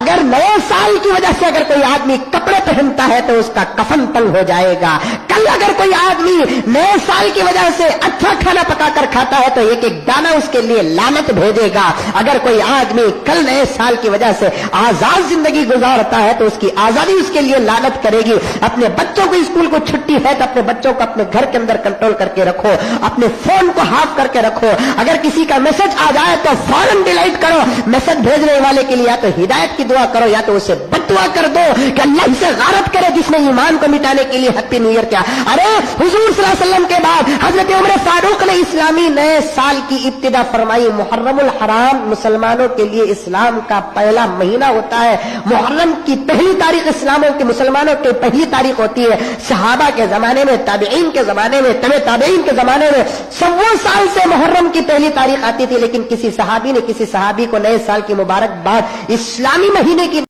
اگر نئے سال کی وجہ سے اگر کوئی آدمی کپڑے پہنتا ہے تو اس کا کفن تنگ ہو جائے گا. کل اگر کوئی آدمی نئے سال کی وجہ سے اچھا کھانا پکا کر کھاتا ہے تو ایک ایک دانہ اس کے لیے لعنت بھیجے گا. اگر کوئی آدمی کل نئے سال کی وجہ سے آزاد زندگی گزارتا ہے تو اس کی آزادی اس کے لیے لعنت کرے گی. اپنے بچوں کو اسکول کو چھٹی ہے تو اپنے بچوں کو اپنے گھر کے اندر کنٹرول کر کے رکھو, اپنے فون کو ہاف کر کے رکھو. اگر کسی کا میسج آ جائے تو فوراً ڈیلیٹ کرو. میسج بھیجنے والے کے لیے یا تو ہدایت کی دعا کرو یا تو اسے بد دعا کر دو کہ اللہ اسے غارت کرے جس نے ایمان کو مٹانے کے لیے ہیپی نیو ایئر کیا. ارے حضور صلی اللہ علیہ وسلم کے بعد حضرت عمر فاروق نے اسلامی نئے سال کی ابتدا فرمائی. محرم الحرام مسلمانوں کے لیے اسلام کا پہلا مہینہ ہوتا ہے. محرم کی پہلی تاریخ اسلاموں کے مسلمانوں کی پہلی تاریخ ہوتی ہے. صحابہ کے زمانے میں, تابعین کے زمانے میں, تبع تابعین کے زمانے میں 100 سال سے محرم کی پہلی تاریخ آتی تھی, لیکن کسی صحابی نے کسی صحابی کو نئے سال کی مبارکباد اسلامی مہینے کی